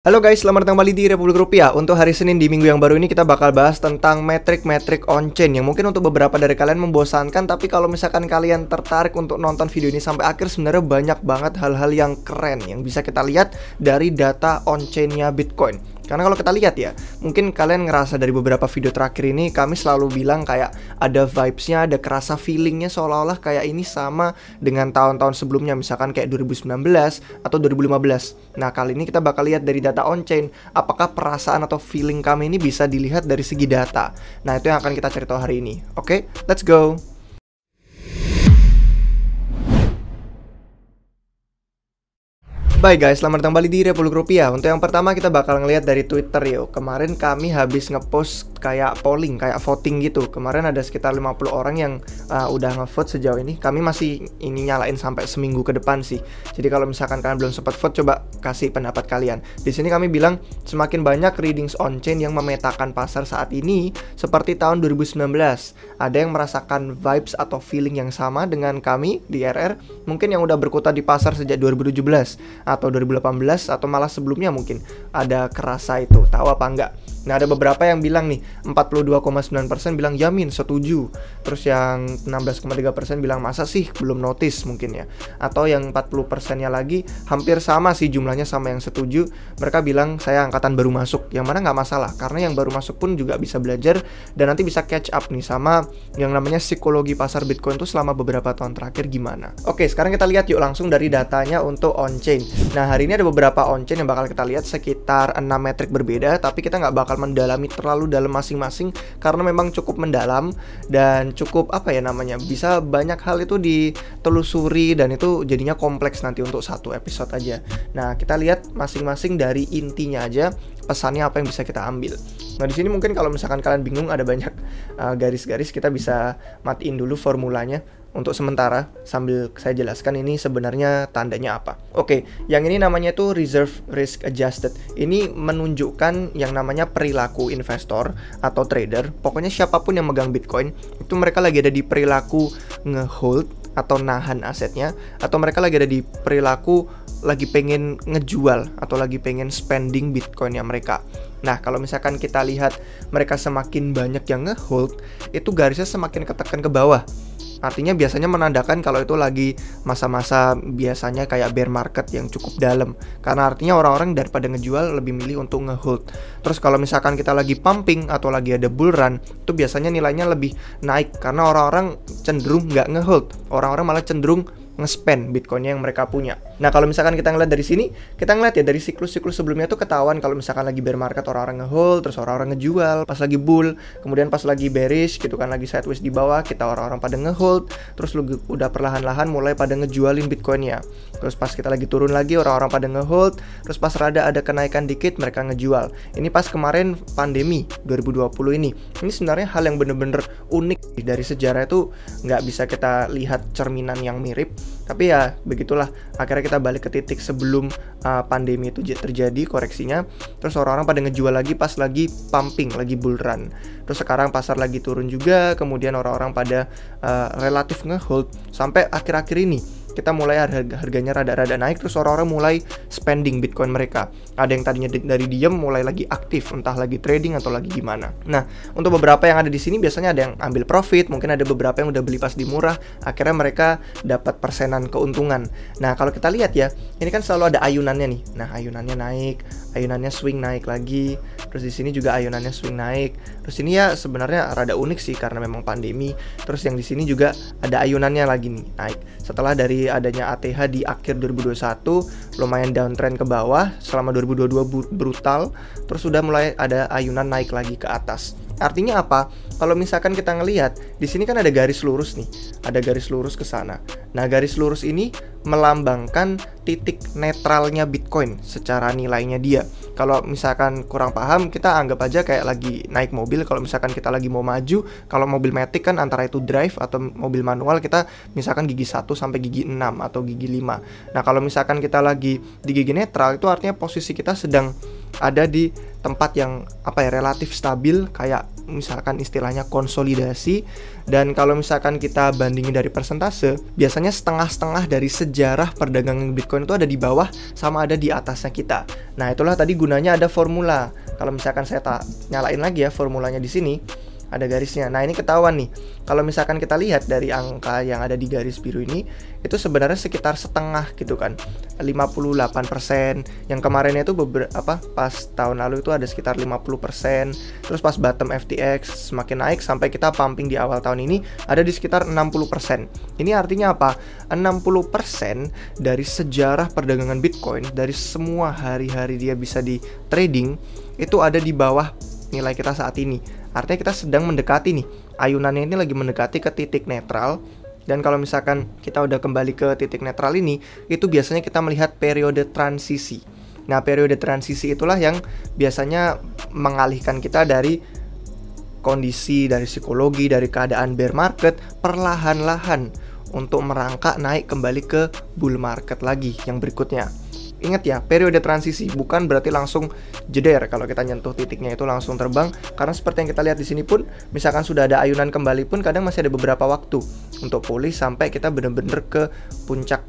Halo guys, selamat datang kembali di Republik Rupiah. Untuk hari Senin di minggu yang baru ini kita bakal bahas tentang metrik-metrik on-chain yang mungkin untuk beberapa dari kalian membosankan. Tapi kalau misalkan kalian tertarik untuk nonton video ini sampai akhir, sebenarnya banyak banget hal-hal yang keren yang bisa kita lihat dari data on-chain-nya Bitcoin. Karena kalau kita lihat ya, mungkin kalian ngerasa dari beberapa video terakhir ini kami selalu bilang kayak ada vibes-nya, ada kerasa feeling-nya seolah-olah kayak ini sama dengan tahun-tahun sebelumnya, misalkan kayak 2019 atau 2015. Nah, kali ini kita bakal lihat dari data on-chain, apakah perasaan atau feeling kami ini bisa dilihat dari segi data. Nah, itu yang akan kita cari tahu hari ini. Oke, let's go! Baik guys, selamat datang kembali di Republik Rupiah. Untuk yang pertama kita bakal ngelihat dari Twitter yuk. Kemarin kami habis ngepost kayak polling, kayak voting gitu. Kemarin ada sekitar 50 orang yang udah ngevote sejauh ini. Kami masih ini nyalain sampai seminggu ke depan sih. Jadi kalau misalkan kalian belum sempat vote, coba kasih pendapat kalian. Di sini kami bilang semakin banyak readings on-chain yang memetakan pasar saat ini seperti tahun 2019. Ada yang merasakan vibes atau feeling yang sama dengan kami di RR. Mungkin yang udah berkutat di pasar sejak 2017 atau 2018 atau malah sebelumnya mungkin ada kerasa itu, tahu apa enggak. Nah, ada beberapa yang bilang nih, 42,9% bilang yamin, setuju. Terus yang 16,3% bilang masa sih belum notice mungkin ya. Atau yang 40%-nya lagi hampir sama sih jumlahnya sama yang setuju. Mereka bilang saya angkatan baru masuk, yang mana nggak masalah karena yang baru masuk pun juga bisa belajar dan nanti bisa catch up nih sama yang namanya psikologi pasar Bitcoin itu selama beberapa tahun terakhir gimana. Oke, sekarang kita lihat yuk langsung dari datanya untuk on-chain. Nah, hari ini ada beberapa on-chain yang bakal kita lihat sekitar 6 metrik berbeda, tapi kita nggak bakal mendalami terlalu dalam masing-masing karena memang cukup mendalam dan cukup bisa banyak hal itu ditelusuri dan itu jadinya kompleks nanti untuk satu episode aja. Nah, kita lihat masing-masing dari intinya aja, pesannya apa yang bisa kita ambil. Nah, di sini mungkin kalau misalkan kalian bingung ada banyak garis-garis, kita bisa matiin dulu formulanya untuk sementara sambil saya jelaskan ini sebenarnya tandanya apa. Oke, yang ini namanya itu reserve risk adjusted. Ini menunjukkan yang namanya perilaku investor atau trader. Pokoknya siapapun yang megang Bitcoin itu mereka lagi ada di perilaku ngehold atau nahan asetnya, atau mereka lagi ada di perilaku lagi pengen ngejual atau lagi pengen spending Bitcoinnya mereka. Nah, kalau misalkan kita lihat mereka semakin banyak yang ngehold, itu garisnya semakin ketekan ke bawah. Artinya biasanya menandakan kalau itu lagi masa-masa biasanya kayak bear market yang cukup dalam. Karena artinya orang-orang daripada ngejual lebih milih untuk ngehold. Terus kalau misalkan kita lagi pumping atau lagi ada bull run, itu biasanya nilainya lebih naik karena orang-orang cenderung nggak ngehold. Orang-orang malah cenderung nge-spend Bitcoinnya yang mereka punya. Nah, kalau misalkan kita ngeliat dari sini, kita ngeliat ya dari siklus-siklus sebelumnya tuh ketahuan kalau misalkan lagi bear market orang-orang nge-hold, terus orang-orang ngejual, pas lagi bull, kemudian pas lagi bearish gitu kan lagi sideways di bawah, kita orang-orang pada nge-hold, terus udah perlahan-lahan mulai pada ngejualin Bitcoinnya. Terus pas kita lagi turun lagi orang-orang pada nge-hold, terus pas rada ada kenaikan dikit mereka ngejual. Ini pas kemarin pandemi 2020 ini. Ini sebenarnya hal yang bener-bener unik dari sejarah itu nggak bisa kita lihat cerminan yang mirip. Tapi ya begitulah, akhirnya kita balik ke titik sebelum pandemi itu terjadi koreksinya. Terus orang-orang pada ngejual lagi pas lagi pumping, lagi bull run. Terus sekarang pasar lagi turun juga, kemudian orang-orang pada relatif ngehold sampai akhir-akhir ini. Kita mulai harganya rada-rada naik, terus orang-orang mulai spending Bitcoin mereka. Ada yang tadinya dari diem mulai lagi aktif, entah lagi trading atau lagi gimana. Nah, untuk beberapa yang ada di sini biasanya ada yang ambil profit, mungkin ada beberapa yang udah beli pas di murah, akhirnya mereka dapat persenan keuntungan. Nah, kalau kita lihat ya, ini kan selalu ada ayunannya nih. Nah, ayunannya naik, ayunannya swing naik lagi, terus di sini juga ayunannya swing naik. Terus ini ya sebenarnya rada unik sih karena memang pandemi. Terus yang di sini juga ada ayunannya lagi nih naik. Setelah dari adanya ATH di akhir 2021 lumayan downtrend ke bawah, selama 2022 brutal, terus sudah mulai ada ayunan naik lagi ke atas. Artinya apa? Kalau misalkan kita ngelihat di sini kan ada garis lurus nih, ada garis lurus ke sana. Nah, garis lurus ini melambangkan titik netralnya Bitcoin secara nilainya dia. Kalau misalkan kurang paham, kita anggap aja kayak lagi naik mobil. Kalau misalkan kita lagi mau maju, kalau mobil matic kan antara itu drive atau mobil manual, kita misalkan gigi 1 sampai gigi 6 atau gigi 5. Nah, kalau misalkan kita lagi di gigi netral, itu artinya posisi kita sedang ada di tempat yang relatif stabil, kayak misalkan istilahnya konsolidasi. Dan kalau misalkan kita bandingin dari persentase, biasanya setengah-setengah dari sejarah perdagangan Bitcoin itu ada di bawah sama ada di atasnya kita. Nah, itulah tadi gunanya ada formula. Kalau misalkan saya nyalain lagi ya formulanya di sini, ada garisnya. Nah, ini ketahuan nih. Kalau misalkan kita lihat dari angka yang ada di garis biru ini, itu sebenarnya sekitar setengah gitu kan. 58%. Yang kemarinnya itu pas tahun lalu itu ada sekitar 50%. Terus pas bottom FTX semakin naik sampai kita pumping di awal tahun ini ada di sekitar 60%. Ini artinya apa? 60% dari sejarah perdagangan Bitcoin, dari semua hari-hari dia bisa di trading, itu ada di bawah nilai kita saat ini. Artinya kita sedang mendekati nih, ayunannya ini lagi mendekati ke titik netral. Dan kalau misalkan kita udah kembali ke titik netral ini, itu biasanya kita melihat periode transisi. Nah, periode transisi itulah yang biasanya mengalihkan kita dari kondisi, dari psikologi, dari keadaan bear market, perlahan-lahan untuk merangkak naik kembali ke bull market lagi yang berikutnya. Ingat ya, periode transisi bukan berarti langsung jeder. Kalau kita nyentuh titiknya itu langsung terbang, karena seperti yang kita lihat di sini pun, misalkan sudah ada ayunan kembali pun kadang masih ada beberapa waktu untuk pulih sampai kita benar-benar ke puncak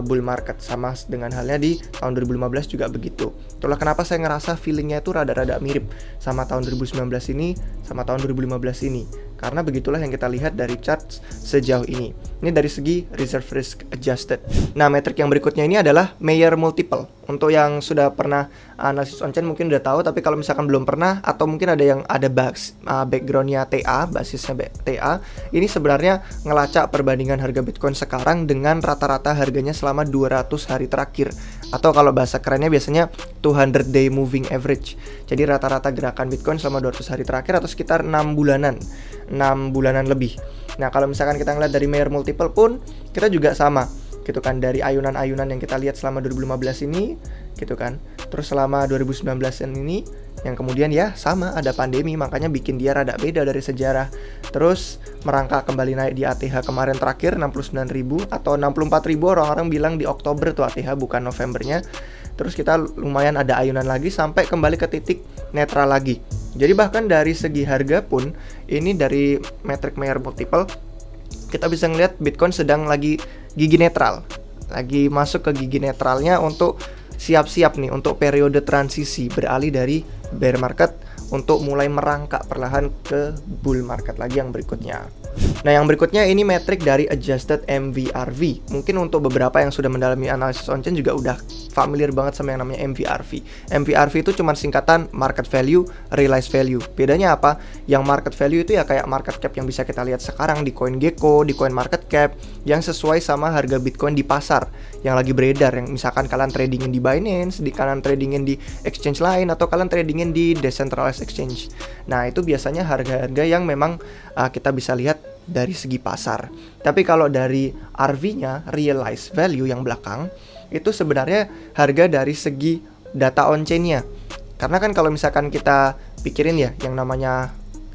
bull market. Sama dengan halnya di tahun 2015 juga begitu. Itulah kenapa saya ngerasa feelingnya itu rada-rada mirip sama tahun 2019 ini sama tahun 2015 ini, karena begitulah yang kita lihat dari chart sejauh ini. Ini dari segi reserve risk adjusted. Nah, metrik yang berikutnya ini adalah Mayer multiple. Untuk yang sudah pernah analisis on-chain mungkin udah tahu, tapi kalau misalkan belum pernah atau mungkin ada yang ada backgroundnya TA, basisnya TA, ini sebenarnya ngelacak perbandingan harga Bitcoin sekarang dengan rata-rata harganya selama 200 hari terakhir, atau kalau bahasa kerennya biasanya 200 day moving average. Jadi rata-rata gerakan Bitcoin selama 200 hari terakhir atau sekitar 6 bulanan lebih. Nah, kalau misalkan kita ngeliat dari Mayer multiple pun kita juga sama gitu kan, dari ayunan-ayunan yang kita lihat selama 2015 ini gitu kan. Terus selama 2019 ini yang kemudian ya sama ada pandemi, makanya bikin dia rada beda dari sejarah. Terus merangkak kembali naik di ATH kemarin terakhir 69.000 atau 64.000, orang-orang bilang di Oktober tuh ATH bukan Novembernya. Terus kita lumayan ada ayunan lagi sampai kembali ke titik netral lagi. Jadi bahkan dari segi harga pun ini dari metrik Mayer multiple kita bisa ngeliat Bitcoin sedang lagi gigi netral, lagi masuk ke gigi netralnya untuk siap-siap nih untuk periode transisi, beralih dari bear market untuk mulai merangkak perlahan ke bull market lagi yang berikutnya. Nah, yang berikutnya ini metrik dari adjusted MVRV. Mungkin untuk beberapa yang sudah mendalami analisis on-chain juga udah familiar banget sama yang namanya MVRV. MVRV itu cuma singkatan market value, realized value. Bedanya apa? Yang market value itu ya kayak market cap yang bisa kita lihat sekarang di CoinGecko, di CoinMarketCap, yang sesuai sama harga Bitcoin di pasar yang lagi beredar, yang misalkan kalian tradingin di Binance, kalian tradingin di exchange lain, atau kalian tradingin di decentralized exchange. Nah, itu biasanya harga-harga yang memang kita bisa lihat dari segi pasar. Tapi kalau dari RV-nya, realized value yang belakang, itu sebenarnya harga dari segi data on-chain-nya. Karena kan kalau misalkan kita pikirin ya, yang namanya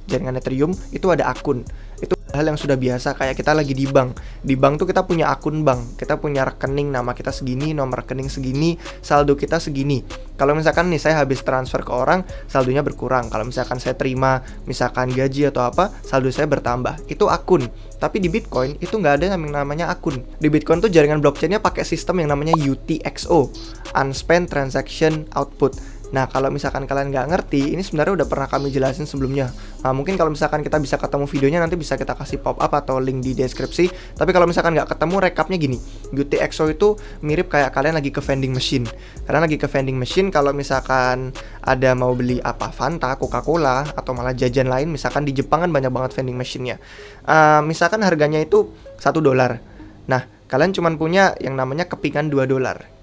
jaringan Ethereum itu ada akun. Itu hal yang sudah biasa, kayak kita lagi di bank. Di bank tuh kita punya akun bank, kita punya rekening, nama kita segini, nomor rekening segini, saldo kita segini. Kalau misalkan nih saya habis transfer ke orang, saldonya berkurang. Kalau misalkan saya terima misalkan gaji atau apa, saldo saya bertambah. Itu akun. Tapi di Bitcoin itu nggak ada yang namanya akun. Di Bitcoin tuh jaringan blockchain-nya pakai sistem yang namanya UTXO, Unspent Transaction Output. Nah, kalau misalkan kalian nggak ngerti, ini sebenarnya udah pernah kami jelasin sebelumnya. Nah, mungkin kalau misalkan kita bisa ketemu videonya, nanti bisa kita kasih pop-up atau link di deskripsi. Tapi kalau misalkan nggak ketemu, rekapnya gini. UTXO itu mirip kayak kalian lagi ke vending machine. Karena lagi ke vending machine, kalau misalkan ada mau beli apa, Fanta, Coca-Cola, atau malah jajan lain, misalkan di Jepang kan banyak banget vending machine-nya. Misalkan harganya itu $1. Nah, kalian cuma punya yang namanya kepingan $2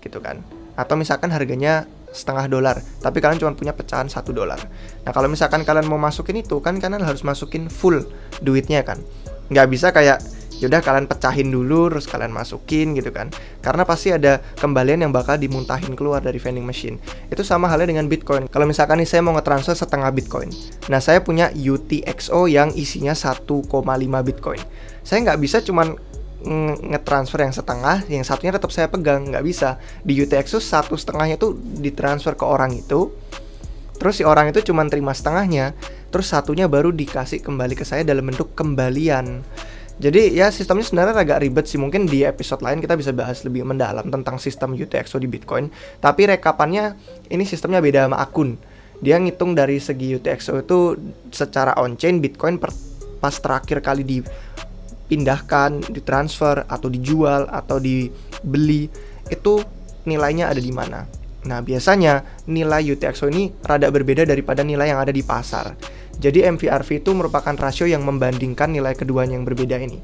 gitu kan. Atau misalkan harganya $0,5, tapi kalian cuma punya pecahan $1. Nah, kalau misalkan kalian mau masukin itu, kan kalian harus masukin full duitnya kan. Nggak bisa kayak yaudah kalian pecahin dulu terus kalian masukin gitu kan. Karena pasti ada kembalian yang bakal dimuntahin keluar dari vending machine. Itu sama halnya dengan Bitcoin. Kalau misalkan nih saya mau ngetransfer setengah Bitcoin. Nah, saya punya UTXO yang isinya 1,5 Bitcoin. Saya nggak bisa cuman ngetransfer yang setengah, yang satunya tetap saya pegang, nggak bisa. Di UTXO 1/2 itu ditransfer ke orang itu, terus si orang itu cuma terima setengahnya, terus satunya baru dikasih kembali ke saya dalam bentuk kembalian. Jadi ya sistemnya sebenarnya agak ribet sih, mungkin di episode lain kita bisa bahas lebih mendalam tentang sistem UTXO di Bitcoin. Tapi rekapannya ini sistemnya beda sama akun. Dia ngitung dari segi UTXO itu secara on-chain Bitcoin pas terakhir kali dipindahkan, ditransfer, atau dijual, atau dibeli, itu nilainya ada di mana. Nah, biasanya nilai UTXO ini rada berbeda daripada nilai yang ada di pasar. Jadi MVRV itu merupakan rasio yang membandingkan nilai keduanya yang berbeda ini.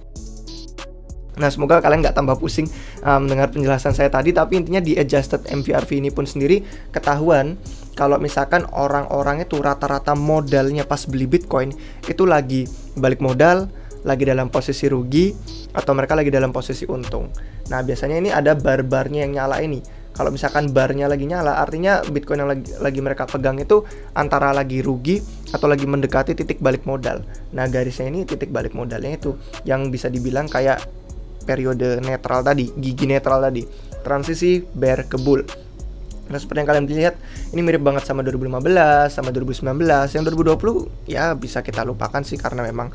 Nah, semoga kalian nggak tambah pusing mendengar penjelasan saya tadi, tapi intinya di adjusted MVRV ini pun sendiri ketahuan kalau misalkan orang-orang itu rata-rata modalnya pas beli Bitcoin itu lagi balik modal, lagi dalam posisi rugi, atau mereka lagi dalam posisi untung. Nah, biasanya ini ada bar-barnya yang nyala ini. Kalau misalkan barnya lagi nyala, artinya Bitcoin yang lagi mereka pegang itu antara lagi rugi atau lagi mendekati titik balik modal. Nah, garisnya ini titik balik modalnya itu yang bisa dibilang kayak periode netral tadi, gigi netral tadi, transisi bear ke bull. Nah, seperti yang kalian lihat, ini mirip banget sama 2015, sama 2019. Yang 2020 ya bisa kita lupakan sih karena memang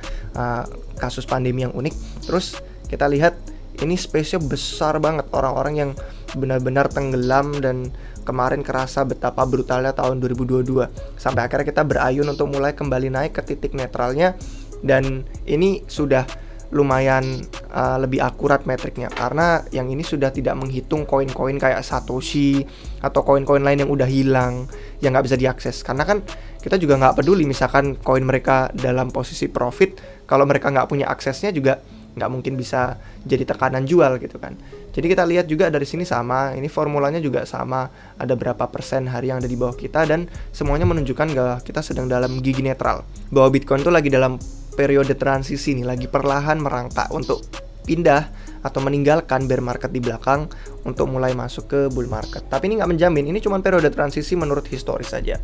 kasus pandemi yang unik. Terus kita lihat ini space-nya besar banget, orang-orang yang benar-benar tenggelam, dan kemarin kerasa betapa brutalnya tahun 2022. Sampai akhirnya kita berayun untuk mulai kembali naik ke titik netralnya, dan ini sudah lumayan lebih akurat metriknya, karena yang ini sudah tidak menghitung koin-koin kayak Satoshi atau koin-koin lain yang udah hilang, yang nggak bisa diakses. Karena kan kita juga nggak peduli misalkan koin mereka dalam posisi profit, kalau mereka nggak punya aksesnya juga nggak mungkin bisa jadi tekanan jual gitu kan. Jadi kita lihat juga dari sini sama, ini formulanya juga sama, ada berapa persen hari yang ada di bawah kita, dan semuanya menunjukkan bahwa kita sedang dalam gigi netral, bahwa Bitcoin itu lagi dalam periode transisi nih, lagi perlahan merangkak untuk pindah atau meninggalkan bear market di belakang untuk mulai masuk ke bull market. Tapi ini nggak menjamin, ini cuma periode transisi menurut historis saja.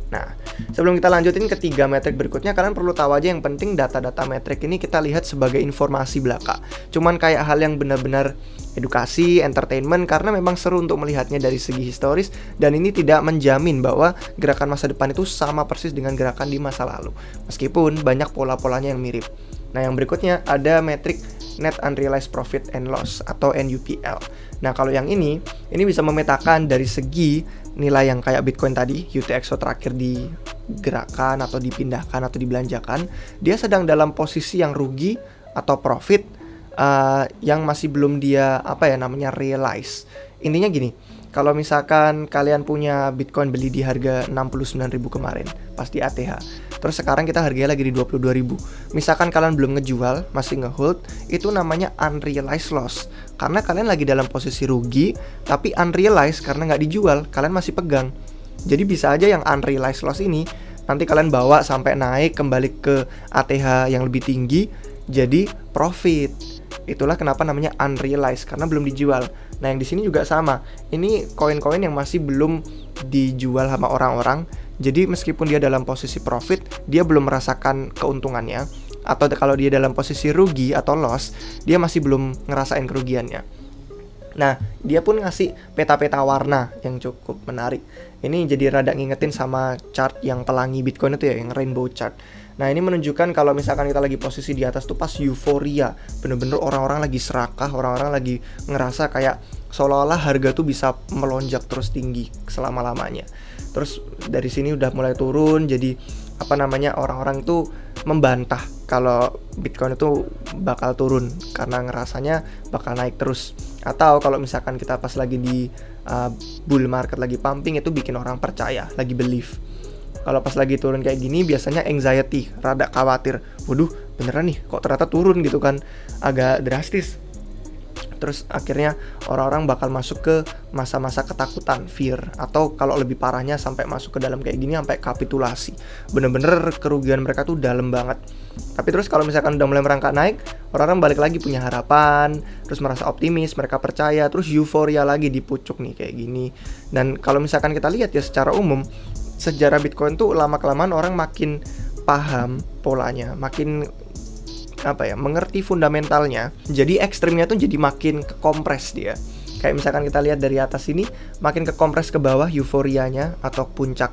Nah, sebelum kita lanjutin ke 3 metrik berikutnya, kalian perlu tahu aja yang penting data-data metrik ini kita lihat sebagai informasi belaka. Cuman kayak hal yang benar-benar edukasi, entertainment, karena memang seru untuk melihatnya dari segi historis, dan ini tidak menjamin bahwa gerakan masa depan itu sama persis dengan gerakan di masa lalu, meskipun banyak pola-polanya yang mirip. Nah, yang berikutnya ada metrik Net Unrealized Profit and Loss atau NUPL. Nah, kalau yang ini bisa memetakan dari segi nilai yang kayak Bitcoin tadi, UTXO terakhir digerakkan atau dipindahkan atau dibelanjakan, dia sedang dalam posisi yang rugi atau profit yang masih belum dia realize. Intinya gini, kalau misalkan kalian punya Bitcoin beli di harga 69.000 kemarin pas di ATH, terus sekarang kita harganya lagi di 22.000. Misalkan kalian belum ngejual, masih ngehold, itu namanya unrealized loss. Karena kalian lagi dalam posisi rugi, tapi unrealized karena nggak dijual, kalian masih pegang. Jadi bisa aja yang unrealized loss ini nanti kalian bawa sampai naik kembali ke ATH yang lebih tinggi, jadi profit. Itulah kenapa namanya unrealized, karena belum dijual. Nah, yang di sini juga sama. Ini koin-koin yang masih belum dijual sama orang-orang. Jadi meskipun dia dalam posisi profit, dia belum merasakan keuntungannya. Atau kalau dia dalam posisi rugi atau loss, dia masih belum ngerasain kerugiannya. Nah, dia pun ngasih peta-peta warna yang cukup menarik. Ini jadi rada ngingetin sama chart yang pelangi Bitcoin itu ya, yang rainbow chart. Nah, ini menunjukkan kalau misalkan kita lagi posisi di atas tuh pas euforia, bener-bener orang-orang lagi serakah, orang-orang lagi ngerasa kayak seolah-olah harga tuh bisa melonjak terus tinggi selama-lamanya. Terus dari sini udah mulai turun, jadi orang-orang itu membantah kalau Bitcoin itu bakal turun karena ngerasanya bakal naik terus. Atau kalau misalkan kita pas lagi di bull market lagi pumping, itu bikin orang percaya, lagi believe. Kalau pas lagi turun kayak gini biasanya anxiety, rada khawatir. Waduh, beneran nih kok ternyata turun gitu kan, agak drastis. Terus akhirnya orang-orang bakal masuk ke masa-masa ketakutan, fear, atau kalau lebih parahnya sampai masuk ke dalam kayak gini sampai kapitulasi. Bener-bener kerugian mereka tuh dalam banget. Tapi terus kalau misalkan udah mulai merangkak naik, orang-orang balik lagi punya harapan, terus merasa optimis, mereka percaya, terus euforia lagi di pucuk nih kayak gini. Dan kalau misalkan kita lihat ya secara umum, sejarah Bitcoin tuh lama-kelamaan orang makin paham polanya, makin mengerti fundamentalnya, jadi ekstrimnya tuh jadi makin kekompres dia. Kayak misalkan kita lihat dari atas ini, makin kekompres ke bawah euforianya atau puncak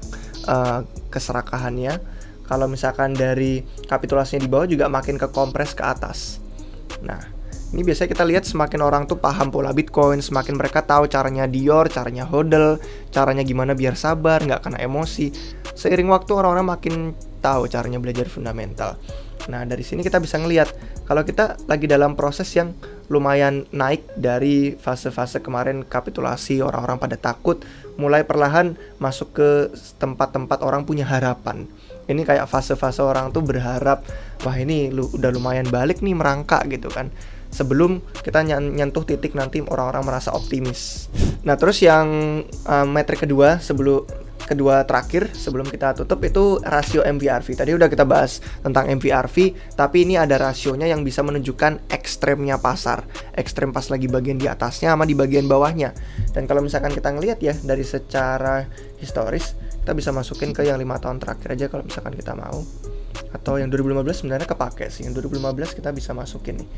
keserakahannya. Kalau misalkan dari kapitulasinya di bawah juga makin kekompres ke atas. Nah, ini biasanya kita lihat semakin orang tuh paham pola Bitcoin, semakin mereka tahu caranya Dior, caranya hodl, caranya gimana biar sabar, nggak kena emosi. Seiring waktu orang-orang makin tahu caranya belajar fundamental. Nah, dari sini kita bisa ngelihat kalau kita lagi dalam proses yang lumayan naik dari fase-fase kemarin kapitulasi, orang-orang pada takut, mulai perlahan masuk ke tempat-tempat orang punya harapan. Ini kayak fase-fase orang tuh berharap, wah ini udah lumayan balik nih, merangkak gitu kan. Sebelum kita nyentuh titik nanti orang-orang merasa optimis. Nah, terus yang metrik kedua terakhir sebelum kita tutup itu rasio MVRV. Tadi udah kita bahas tentang MVRV, tapi ini ada rasionya yang bisa menunjukkan ekstremnya pasar. Ekstrem pas lagi bagian di atasnya sama di bagian bawahnya. Dan kalau misalkan kita ngelihat ya dari secara historis, kita bisa masukin ke yang 5 tahun terakhir aja kalau misalkan kita mau. Atau yang 2015 sebenarnya kepake sih. Yang 2015 kita bisa masukin nih.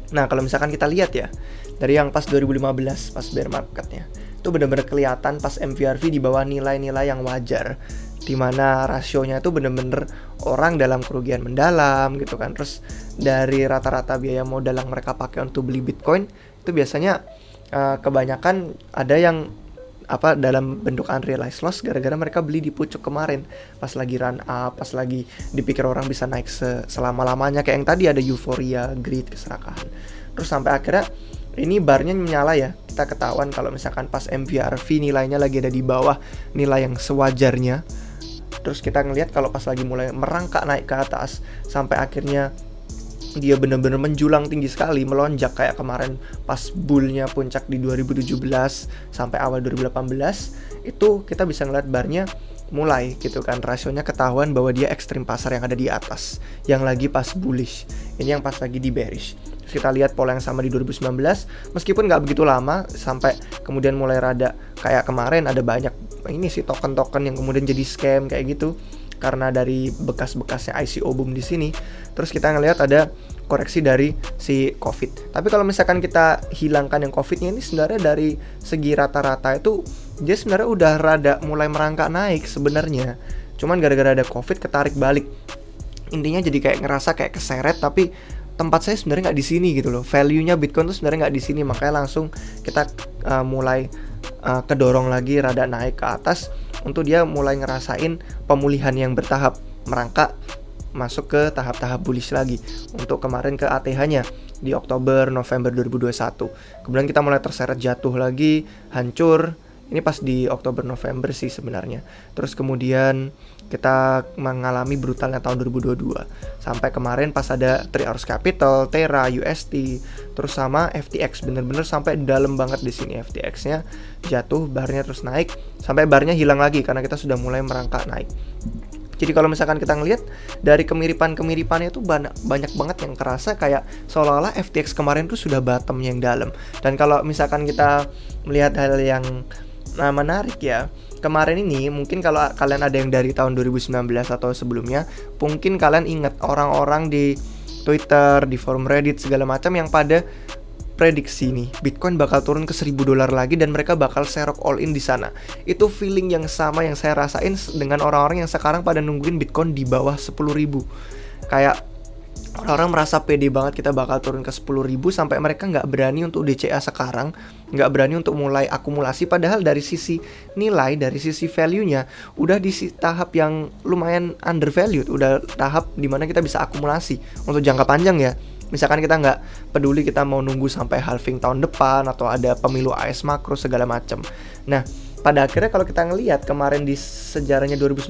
Nah, kalau misalkan kita lihat ya, dari yang pas 2015, pas bear marketnya, itu benar-benar kelihatan pas MVRV di bawah nilai-nilai yang wajar, dimana rasionya itu benar-benar orang dalam kerugian mendalam gitu kan. Terus dari rata-rata biaya modal yang mereka pakai untuk beli Bitcoin itu biasanya kebanyakan ada yang dalam bentuk unrealized loss gara-gara mereka beli di pucuk kemarin pas lagi run up, pas lagi dipikir orang bisa naik selama-lamanya, kayak yang tadi ada euforia, greed, keserakahan. Terus sampai akhirnya ini barnya menyala ya, kita ketahuan kalau misalkan pas MVRV nilainya lagi ada di bawah nilai yang sewajarnya. Terus kita ngelihat kalau pas lagi mulai merangkak naik ke atas sampai akhirnya dia benar-benar menjulang tinggi sekali, melonjak kayak kemarin pas bullnya puncak di 2017 sampai awal 2018, itu kita bisa ngeliat barnya mulai gitu kan, rasionya ketahuan bahwa dia ekstrim pasar yang ada di atas, yang lagi pas bullish, ini yang pas lagi di bearish. Terus kita lihat pola yang sama di 2019, meskipun nggak begitu lama sampai kemudian mulai rada kayak kemarin ada banyak ini sih token-token yang kemudian jadi scam kayak gitu karena dari bekas-bekasnya ICO boom di sini. Terus kita ngelihat ada koreksi dari si COVID. Tapi kalau misalkan kita hilangkan yang COVID-nya, ini sebenarnya dari segi rata-rata itu dia sebenarnya udah rada mulai merangkak naik sebenarnya. Cuman gara-gara ada COVID ketarik balik. Intinya jadi kayak ngerasa kayak keseret, tapi tempat saya sebenarnya nggak di sini gitu loh. Value-nya Bitcoin tuh sebenarnya nggak di sini, makanya langsung kita mulai kedorong lagi rada naik ke atas untuk dia mulai ngerasain pemulihan yang bertahap, merangkak masuk ke tahap-tahap bullish lagi. Untuk kemarin ke ATH-nya di Oktober, November 2021. Kemudian kita mulai terseret jatuh lagi, hancur. Ini pas di Oktober November sih sebenarnya. Terus kemudian kita mengalami brutalnya tahun 2022. Sampai kemarin pas ada 3 Hours Capital, Terra, UST, terus sama FTX, bener-bener sampai dalam banget di sini FTX-nya jatuh, barnya terus naik, sampai barnya hilang lagi karena kita sudah mulai merangkak naik. Jadi kalau misalkan kita ngelihat dari kemiripan-kemiripannya itu banyak banget yang kerasa kayak seolah-olah FTX kemarin tuh sudah bottomnya yang dalam. Dan kalau misalkan kita melihat hal yang menarik ya, kemarin ini mungkin kalau kalian ada yang dari tahun 2019 atau sebelumnya, mungkin kalian ingat orang-orang di Twitter, di forum Reddit segala macam yang pada prediksi nih Bitcoin bakal turun ke $1.000 lagi dan mereka bakal serok all in di sana. Itu feeling yang sama yang saya rasain dengan orang-orang yang sekarang pada nungguin Bitcoin di bawah 10.000. Kayak orang-orang merasa pede banget kita bakal turun ke 10.000 sampai mereka nggak berani untuk DCA sekarang, nggak berani untuk mulai akumulasi, padahal dari sisi nilai, dari sisi value-nya udah di tahap yang lumayan undervalued, udah tahap dimana kita bisa akumulasi untuk jangka panjang ya. Misalkan kita nggak peduli kita mau nunggu sampai halving tahun depan atau ada pemilu AS makro segala macam. Nah, pada akhirnya kalau kita ngelihat kemarin di sejarahnya 2019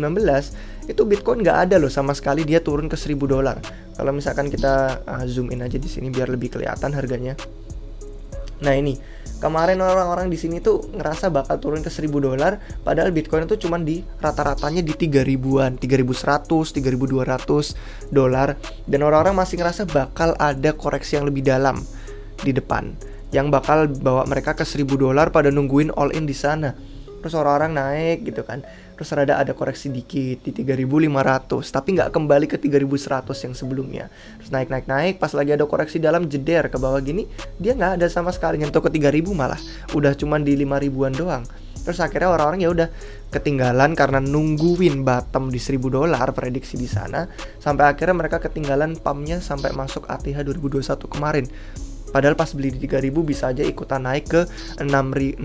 itu Bitcoin nggak ada loh sama sekali dia turun ke $1.000. Kalau misalkan kita zoom in aja di sini biar lebih kelihatan harganya. Nah ini kemarin orang-orang di sini tuh ngerasa bakal turun ke $1.000, padahal Bitcoin itu cuma di rata-ratanya di 3.000-an, 3.100, 3.200 dolar, dan orang-orang masih ngerasa bakal ada koreksi yang lebih dalam di depan yang bakal bawa mereka ke $1.000 pada nungguin all in di sana. Terus orang-orang naik gitu kan. terus ada koreksi dikit di 3.500, tapi nggak kembali ke 3.100 yang sebelumnya. Terus naik, pas lagi ada koreksi dalam jeder ke bawah gini, dia nggak ada sama sekali nyentuh ke 3.000, malah udah cuman di 5.000-an doang. Terus akhirnya orang-orang ya udah ketinggalan karena nungguin bottom di $1.000 prediksi di sana, sampai akhirnya mereka ketinggalan pumpnya sampai masuk ATH 2021 kemarin. Padahal pas beli di 3.000 bisa aja ikutan naik ke $69.000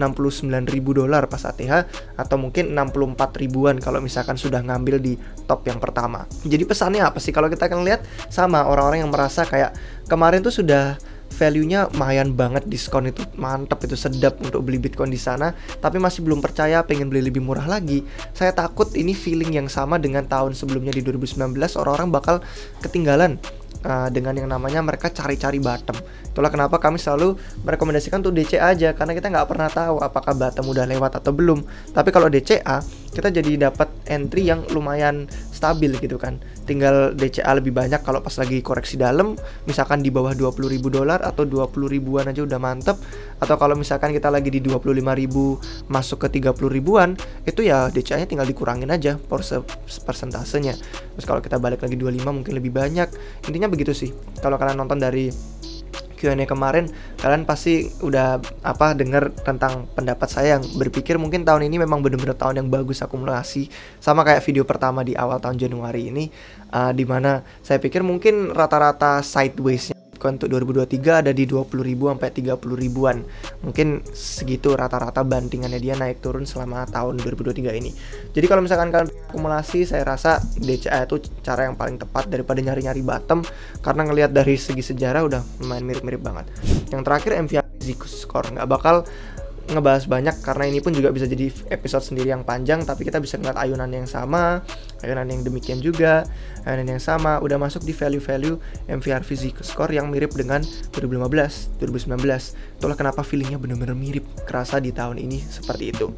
pas ATH, atau mungkin 64 ribuan kalau misalkan sudah ngambil di top yang pertama. Jadi pesannya apa sih? Kalau kita akan lihat sama orang-orang yang merasa kayak kemarin tuh sudah value-nya lumayan banget, diskon itu mantap, itu sedap untuk beli Bitcoin di sana, tapi masih belum percaya, pengen beli lebih murah lagi. Saya takut ini feeling yang sama dengan tahun sebelumnya di 2019, orang-orang bakal ketinggalan dengan yang namanya mereka cari-cari bottom. Itulah kenapa kami selalu merekomendasikan tuh DCA aja, karena kita nggak pernah tahu apakah bottom udah lewat atau belum. Tapi kalau DCA, kita jadi dapat entry yang lumayan stabil gitu kan. Tinggal DCA lebih banyak kalau pas lagi koreksi dalam, misalkan di bawah $20.000 atau 20 ribuan aja udah mantep. Atau kalau misalkan kita lagi di 25.000 masuk ke 30 ribuan, itu ya DCA-nya tinggal dikurangin aja persentasenya. Terus kalau kita balik lagi 25 mungkin lebih banyak. Intinya begitu sih. Kalau kalian nonton dari Q&A kemarin, kalian pasti udah dengar tentang pendapat saya yang berpikir mungkin tahun ini memang benar-benar tahun yang bagus akumulasi, sama kayak video pertama di awal tahun Januari ini, dimana saya pikir mungkin rata-rata sideways-nya Bitcoin untuk 2023 ada di 20.000 sampai 30 ribuan. Mungkin segitu rata-rata bandingannya dia naik turun selama tahun 2023 ini. Jadi kalau misalkan kalian akumulasi, saya rasa DCA itu cara yang paling tepat daripada nyari-nyari bottom, karena ngelihat dari segi sejarah udah lumayan mirip-mirip banget. Yang terakhir MVR Physics Score, nggak bakal ngebahas banyak karena ini pun juga bisa jadi episode sendiri yang panjang, tapi kita bisa ngeliat ayunan yang sama, ayunan yang demikian juga, ayunan yang sama, udah masuk di value-value MVR Physics Score yang mirip dengan 2015, 2019. Itulah kenapa feelingnya bener-bener mirip, kerasa di tahun ini seperti itu.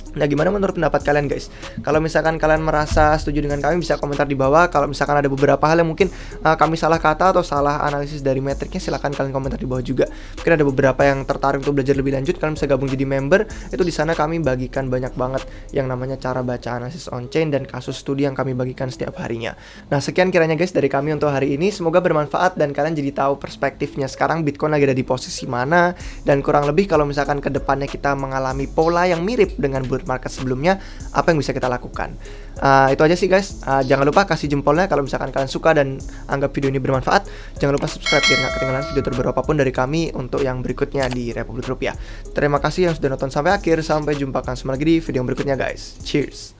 Nah, gimana menurut pendapat kalian guys? Kalau misalkan kalian merasa setuju dengan kami, bisa komentar di bawah. Kalau misalkan ada beberapa hal yang mungkin kami salah kata atau salah analisis dari metriknya, silahkan kalian komentar di bawah juga. Mungkin ada beberapa yang tertarik untuk belajar lebih lanjut, kalian bisa gabung jadi member. Itu di sana kami bagikan banyak banget yang namanya cara baca analisis on-chain dan kasus studi yang kami bagikan setiap harinya. Nah, sekian kiranya guys dari kami untuk hari ini. Semoga bermanfaat dan kalian jadi tahu perspektifnya sekarang Bitcoin lagi ada di posisi mana, dan kurang lebih kalau misalkan kedepannya kita mengalami pola yang mirip dengan market sebelumnya, apa yang bisa kita lakukan. Itu aja sih guys. Jangan lupa kasih jempolnya kalau misalkan kalian suka dan anggap video ini bermanfaat. Jangan lupa subscribe biar gak ketinggalan video terbaru apapun dari kami untuk yang berikutnya di Republik Rupiah. Terima kasih yang sudah nonton sampai akhir. Sampai jumpa kan semua lagi di video berikutnya guys. Cheers.